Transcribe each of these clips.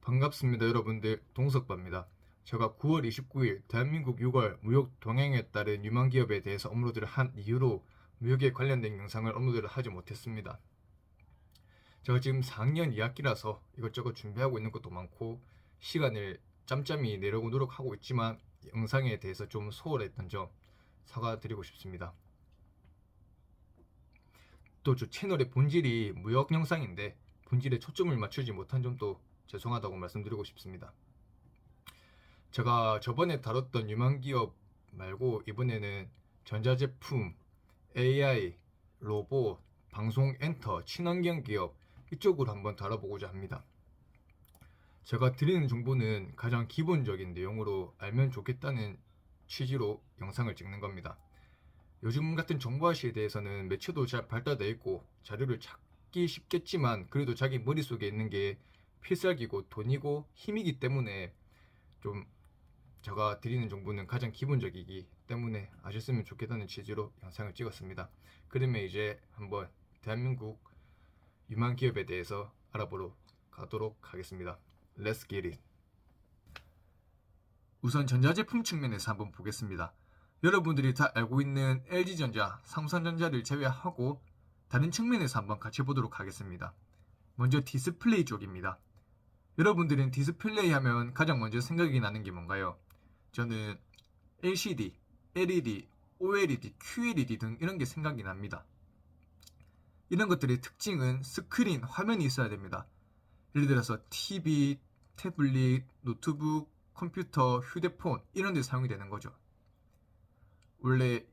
반갑습니다. 여러분들, 동석바입니다. 제가 9월 29일 대한민국 6월 무역 동향에 따른 유망 기업에 대해서 업로드를 한 이후로 무역에 관련된 영상을 업로드를 하지 못했습니다. 제가 지금 4학년 2학기라서 이것저것 준비하고 있는 것도 많고 시간을 짬짬이 내려고 노력하고 있지만 영상에 대해서 좀 소홀했던 점 사과드리고 싶습니다. 또 저 채널의 본질이 무역 영상인데 본질에 초점을 맞추지 못한 점도 죄송하다고 말씀드리고 싶습니다. 제가 저번에 다뤘던 유망 기업 말고 이번에는 전자제품, AI, 로봇, 방송 엔터, 친환경 기업 이쪽으로 한번 다뤄보고자 합니다. 제가 드리는 정보는 가장 기본적인 내용으로 알면 좋겠다는 취지로 영상을 찍는 겁니다. 요즘 같은 정보화 시대에서는 매체도 잘 발달되어 있고 자료를 찾기 쉽겠지만 그래도 자기 머릿속에 있는 게 필살기고 돈이고 힘이기 때문에 좀 제가 드리는 정보는 가장 기본적이기 때문에 아셨으면 좋겠다는 취지로 영상을 찍었습니다. 그러면 이제 한번 대한민국 유망 기업에 대해서 알아보러 가도록 하겠습니다. Let's get it. 우선 전자제품 측면에서 한번 보겠습니다. 여러분들이 다 알고 있는 LG전자, 삼성전자를 제외하고 다른 측면에서 한번 같이 보도록 하겠습니다. 먼저 디스플레이 쪽입니다. 여러분들은 디스플레이 하면 가장 먼저 생각이 나는 게 뭔가요? 저는 LCD, LED, OLED, QLED 등 이런 게 생각이 납니다. 이런 것들의 특징은 스크린, 화면이 있어야 됩니다. 예를 들어서 TV, 태블릿, 노트북, 컴퓨터, 휴대폰 이런 데 사용이 되는 거죠. 원래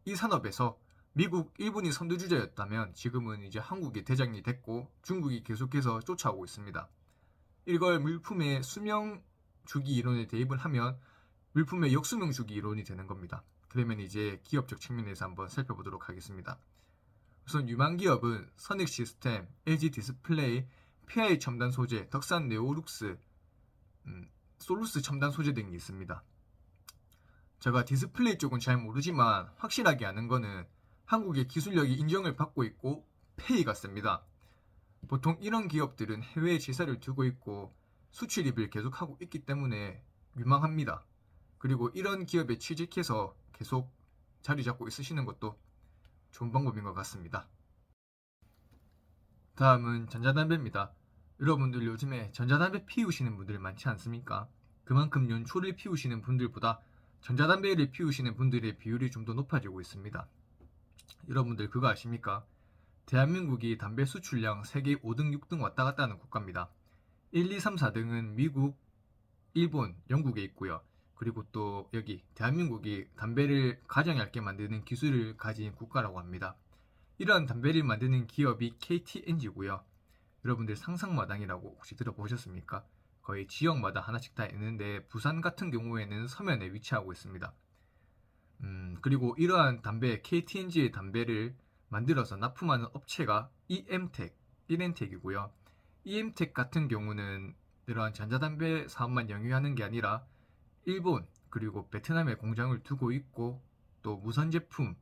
이 산업에서 미국, 일본이 선두주자였다면 지금은 이제 한국이 대장이 됐고 중국이 계속해서 쫓아오고 있습니다. 이걸 물품의 수명 주기 이론에 대입을 하면 물품의 역수명 주기 이론이 되는 겁니다. 그러면 이제 기업적 측면에서 한번 살펴보도록 하겠습니다. 우선 유망 기업은 선익 시스템, LG 디스플레이, PI 첨단 소재, 덕산 네오룩스, 솔루스 첨단 소재 등이 있습니다. 제가 디스플레이 쪽은 잘 모르지만 확실하게 아는 거는 한국의 기술력이 인정을 받고 있고 페이가 셉니다. 보통 이런 기업들은 해외에 지사를 두고 있고 수출입을 계속하고 있기 때문에 유망합니다. 그리고 이런 기업에 취직해서 계속 자리 잡고 있으시는 것도 좋은 방법인 것 같습니다. 다음은 전자담배입니다. 여러분들 요즘에 전자담배 피우시는 분들 많지 않습니까? 그만큼 연초를 피우시는 분들보다 전자담배를 피우시는 분들의 비율이 좀 더 높아지고 있습니다. 여러분들 그거 아십니까? 대한민국이 담배 수출량 세계 5등, 6등 왔다 갔다 하는 국가입니다. 1, 2, 3, 4등은 미국, 일본, 영국에 있고요. 그리고 또 여기 대한민국이 담배를 가장 얇게 만드는 기술을 가진 국가라고 합니다. 이러한 담배를 만드는 기업이 KTNG고요. 여러분들 상상마당이라고 혹시 들어보셨습니까? 거의 지역마다 하나씩 다 있는데 부산 같은 경우에는 서면에 위치하고 있습니다. 그리고 이러한 담배, KTNG의 담배를 만들어서 납품하는 업체가 EM텍이고요. EM텍 같은 경우는 이러한 전자담배 사업만 영위하는 게 아니라 일본 그리고 베트남에 공장을 두고 있고 또 무선 제품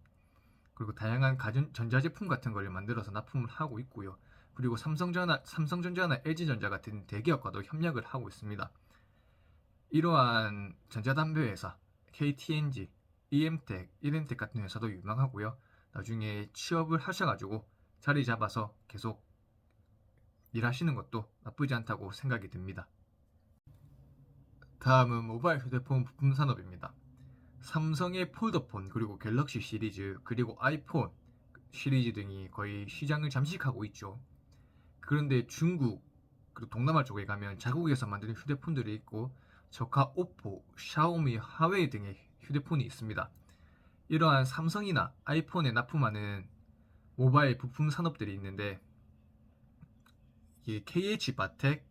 그리고 다양한 전자제품 같은 걸 만들어서 납품을 하고 있고요. 그리고 삼성전자나 LG전자 같은 대기업과도 협력을 하고 있습니다. 이러한 전자담배 회사 KTNG, EM텍, 이렌텍 같은 회사도 유망하고요. 나중에 취업을 하셔가지고 자리 잡아서 계속 일하시는 것도 나쁘지 않다고 생각이 듭니다. 다음은 모바일 휴대폰 부품 산업입니다. 삼성의 폴더폰 그리고 갤럭시 시리즈 그리고 아이폰 시리즈 등이 거의 시장을 잠식하고 있죠. 그런데 중국 그리고 동남아 쪽에 가면 자국에서 만드는 휴대폰들이 있고 저가 오포, 샤오미, 화웨이 등의 휴대폰이 있습니다. 이러한 삼성이나 아이폰에 납품하는 모바일 부품 산업들이 있는데 KH바텍,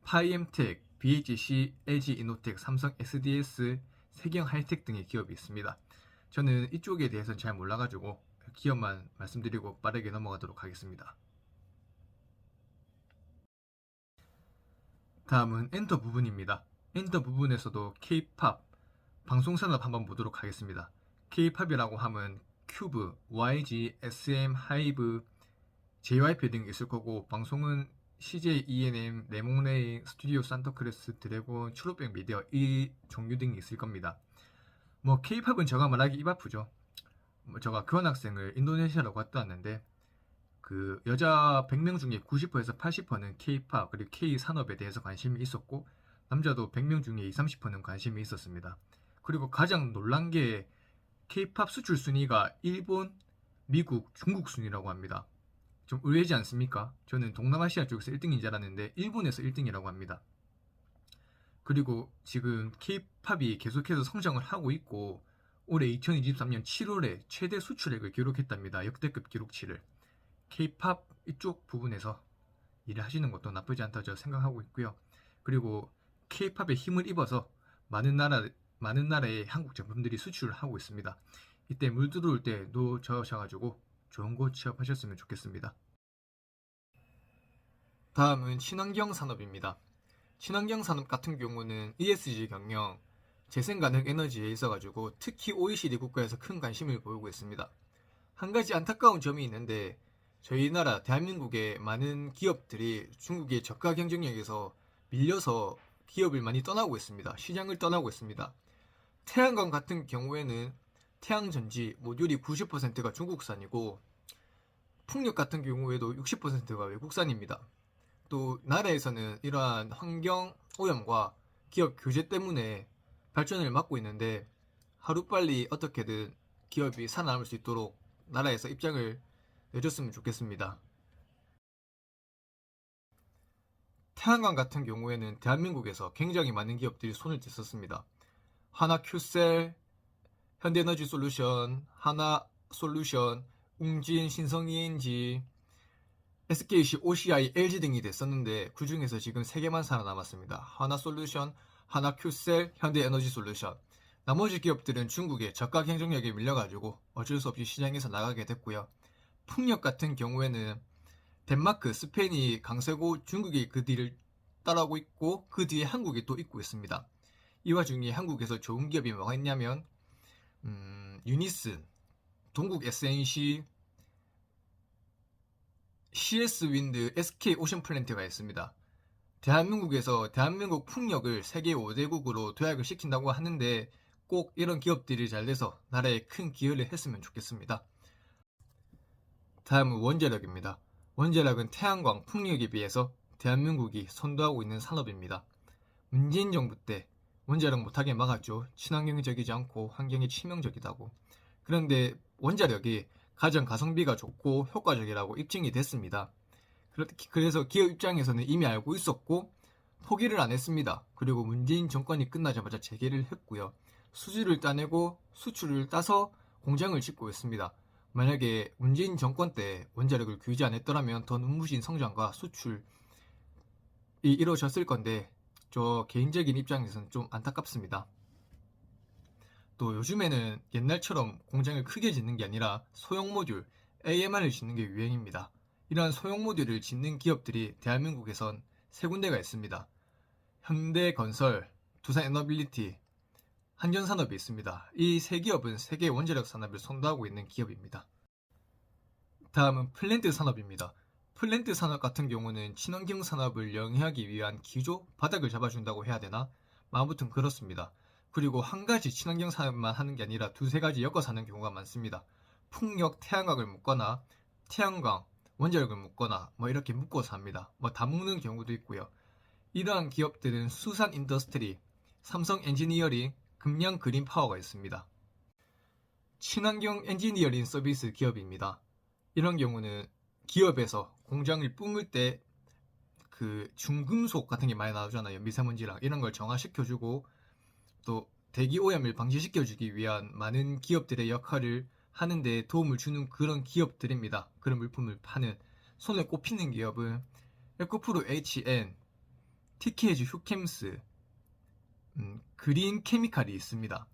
파이엠텍, BHC, LG이노텍, 삼성 SDS, 세경하이텍 등의 기업이 있습니다. 저는 이쪽에 대해서는 잘 몰라가지고 기업만 말씀드리고 빠르게 넘어가도록 하겠습니다. 다음은 엔터 부분입니다. 엔터 부분에서도 K-팝, 방송산업 한번 보도록 하겠습니다. K-팝이라고 하면 큐브, YG, SM, 하이브, JYP 등이 있을 거고 방송은 CJ ENM, 레몽레이, 스튜디오 산타크루스, 드래곤, 초록백 미디어 이 종류 등이 있을 겁니다. 뭐 K-팝은 제가 말하기 입 아프죠. 제가 교환학생을 인도네시아로 갔다 왔는데 그 여자 100명 중에 90%에서 80%는 K-팝 그리고 K-산업에 대해서 관심이 있었고 남자도 100명 중에 20, 30%는 관심이 있었습니다. 그리고 가장 놀란 게 K-팝 수출 순위가 일본, 미국, 중국 순위라고 합니다. 좀 의외지 않습니까? 저는 동남아시아 쪽에서 1등인 줄 알았는데 일본에서 1등이라고 합니다. 그리고 지금 K-팝이 계속해서 성장을 하고 있고 올해 2023년 7월에 최대 수출액을 기록했답니다. 역대급 기록치를. K-팝 이쪽 부분에서 일을 하시는 것도 나쁘지 않다 저 생각하고 있고요. 그리고 K-팝에 힘을 입어서 많은 나라에 한국 제품들이 수출을 하고 있습니다. 이때 물 들어올 때 놓으셔가지고 좋은 곳 취업하셨으면 좋겠습니다. 다음은 친환경 산업입니다. 친환경 산업 같은 경우는 ESG 경영, 재생 가능 에너지에 있어가지고 특히 OECD 국가에서 큰 관심을 보이고 있습니다. 한 가지 안타까운 점이 있는데 저희 나라 대한민국의 많은 기업들이 중국의 저가 경쟁력에서 밀려서 기업을 많이 떠나고 있습니다. 시장을 떠나고 있습니다. 태양광 같은 경우에는 태양전지 모듈이 90%가 중국산이고 풍력 같은 경우에도 60%가 외국산입니다. 또 나라에서는 이러한 환경 오염과 기업 규제 때문에 발전을 막고 있는데 하루빨리 어떻게든 기업이 살아남을 수 있도록 나라에서 입장을 내줬으면 좋겠습니다. 태양광 같은 경우에는 대한민국에서 굉장히 많은 기업들이 손을 댔었습니다. 하나큐셀, 현대에너지솔루션, 하나솔루션, 웅진, 신성ENG, SKC, OCI, LG 등이 됐었는데 그 중에서 지금 3개만 살아남았습니다. 하나솔루션, 하나큐셀, 현대에너지솔루션. 나머지 기업들은 중국의 저가 경쟁력에 밀려가지고 어쩔 수 없이 시장에서 나가게 됐고요. 풍력 같은 경우에는 덴마크, 스페인이 강세고 중국이 그 뒤를 따라오고 있고 그 뒤에 한국이 또 잇고 있습니다. 이 와중에 한국에서 좋은 기업이 뭐가 있냐면 유니슨, 동국 SNC, CS윈드, SK오션플랜트가 있습니다. 대한민국에서 대한민국 풍력을 세계 5대국으로 도약을 시킨다고 하는데 꼭 이런 기업들이 잘 돼서 나라에 큰 기여를 했으면 좋겠습니다. 다음은 원자력입니다. 원자력은 태양광, 풍력에 비해서 대한민국이 선도하고 있는 산업입니다. 문재인 정부 때 원자력 못하게 막았죠. 친환경적이지 않고 환경에 치명적이다고. 그런데 원자력이 가장 가성비가 좋고 효과적이라고 입증이 됐습니다. 그래서 기업 입장에서는 이미 알고 있었고 포기를 안 했습니다. 그리고 문재인 정권이 끝나자마자 재개를 했고요. 수주를 따내고 수출을 따서 공장을 짓고 있습니다. 만약에 문재인 정권 때 원자력을 규제 안 했더라면 더 눈부신 성장과 수출이 이루어졌을 건데 저 개인적인 입장에서는 좀 안타깝습니다. 또 요즘에는 옛날처럼 공장을 크게 짓는 게 아니라 소형 모듈, AMR을 짓는 게 유행입니다. 이러한 소형 모듈을 짓는 기업들이 대한민국에선 3군데가 있습니다. 현대건설, 두산에너빌리티, 한전산업이 있습니다. 이 3기업은 세계 원자력 산업을 선도하고 있는 기업입니다. 다음은 플랜트 산업입니다. 플랜트 산업 같은 경우는 친환경 산업을 영위하기 위한 기조, 바닥을 잡아준다고 해야 되나? 아무튼 그렇습니다. 그리고 한 가지 친환경 산업만 하는 게 아니라 2-3가지 엮어서 하는 경우가 많습니다. 풍력, 태양광을 묶거나 태양광, 원자력을 묶거나 이렇게 묶어서 합니다. 다 묶는 경우도 있고요. 이러한 기업들은 수산 인더스트리, 삼성 엔지니어링, 금양 그린 파워가 있습니다. 친환경 엔지니어링 서비스 기업입니다. 이런 경우는 기업에서 공장을 뿜을 때 그 중금속 같은 게 많이 나오잖아요. 미세먼지랑 이런 걸 정화시켜주고 또 대기 오염을 방지시켜주기 위한 많은 기업들의 역할을 하는데 도움을 주는 그런 기업들입니다. 그런 물품을 파는 손에 꼽히는 기업은 에코프로 HN, TKG 휴캠스, 그린 케미칼이 있습니다.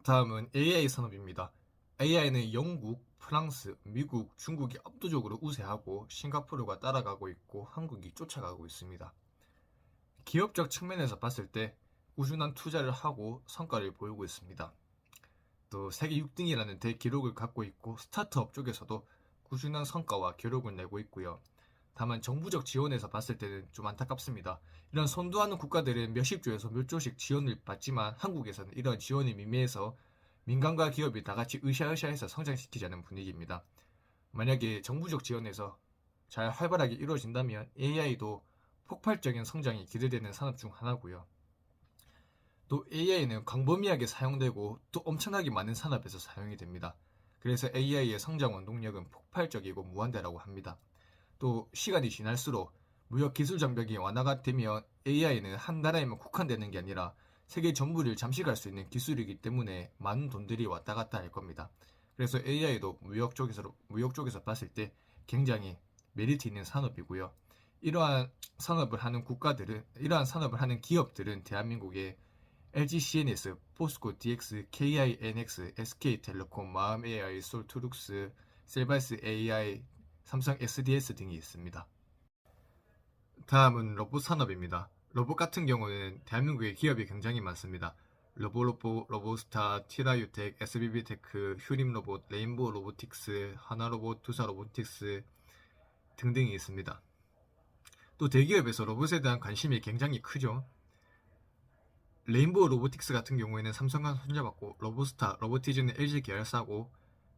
다음은 AI 산업입니다. AI는 영국, 프랑스, 미국, 중국이 압도적으로 우세하고 싱가포르가 따라가고 있고 한국이 쫓아가고 있습니다. 기업적 측면에서 봤을 때 꾸준한 투자를 하고 성과를 보이고 있습니다. 또 세계 6등이라는 대기록을 갖고 있고 스타트업 쪽에서도 꾸준한 성과와 기록을 내고 있고요. 다만 정부적 지원에서 봤을 때는 좀 안타깝습니다. 이런 선도하는 국가들은 몇십 조에서 몇 조씩 지원을 받지만 한국에서는 이런 지원이 미미해서 민간과 기업이 다 같이 으쌰으쌰해서 성장시키자는 분위기입니다. 만약에 정부적 지원에서 잘 활발하게 이루어진다면 AI도 폭발적인 성장이 기대되는 산업 중 하나고요. 또 AI는 광범위하게 사용되고 또 엄청나게 많은 산업에서 사용이 됩니다. 그래서 AI의 성장 원동력은 폭발적이고 무한대라고 합니다. 또 시간이 지날수록 무역 기술 장벽이 완화가 되면 AI는 한 나라에만 국한되는 게 아니라 세계 전부를 잠식할 수 있는 기술이기 때문에 많은 돈들이 왔다 갔다 할 겁니다. 그래서 AI도 무역 쪽에서 봤을 때 굉장히 메리트 있는 산업이고요. 이러한 산업을 하는 기업들은 대한민국의 LG CNS, 포스코 DX, KINX, SK텔레콤, 마음AI, 솔트룩스, 셀바이스 AI, 삼성 SDS 등이 있습니다. 다음은 로봇 산업입니다. 로봇 같은 경우는 대한민국에 기업이 굉장히 많습니다. 러브로봇, 로보스타, 티라유텍, SBB테크, 휴림로봇, 레인보우 로보틱스, 하나로봇, 두사로보틱스 등등이 있습니다. 또 대기업에서 로봇에 대한 관심이 굉장히 크죠. 레인보우 로보틱스 같은 경우에는 삼성과 손잡았고, 로보스타, 로보티즈는 LG 계열사고,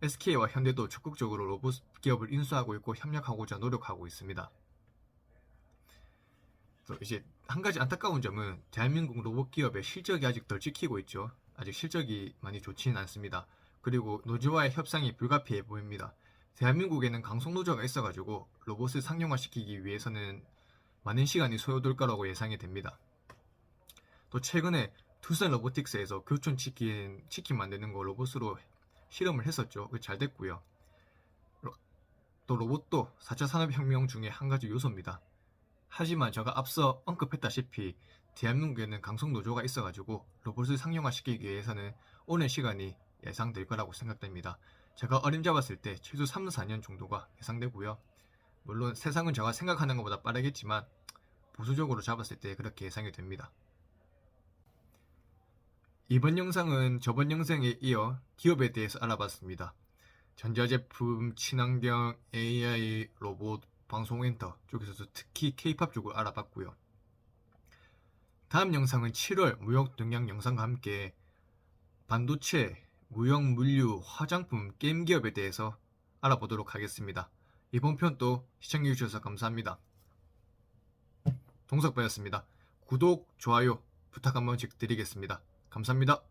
SK와 현대도 적극적으로 로봇 기업을 인수하고 있고 협력하고자 노력하고 있습니다. 이제 한 가지 안타까운 점은 대한민국 로봇 기업의 실적이 아직 덜 찍히고 있죠. 아직 실적이 많이 좋지는 않습니다. 그리고 노조와의 협상이 불가피해 보입니다. 대한민국에는 강속노조가 있어가지고 로봇을 상용화시키기 위해서는 많은 시간이 소요될 거라고 예상이 됩니다. 또 최근에 투싼 로보틱스에서 교촌 치킨 만드는 거 로봇으로 실험을 했었죠. 잘 됐고요. 또 로봇도 4차 산업혁명 중에 한 가지 요소입니다. 하지만 제가 앞서 언급했다시피 대한민국에는 강속노조가 있어가지고 로봇을 상용화시키기 위해서는 오랜 시간이 예상될 거라고 생각됩니다. 제가 어림잡았을 때 최소 3, 4년 정도가 예상되고요. 물론 세상은 제가 생각하는 것보다 빠르겠지만 보수적으로 잡았을 때 그렇게 예상이 됩니다. 이번 영상은 저번 영상에 이어 기업에 대해서 알아봤습니다. 전자제품, 친환경, AI, 로봇, 방송엔터 쪽에서도 특히 K-POP 쪽을 알아봤고요. 다음 영상은 7월 무역 동향 영상과 함께 반도체, 무역, 물류, 화장품, 게임 기업에 대해서 알아보도록 하겠습니다. 이번 편도 시청해주셔서 감사합니다. 동석바였습니다. 구독, 좋아요 부탁 한 번씩 드리겠습니다. 감사합니다.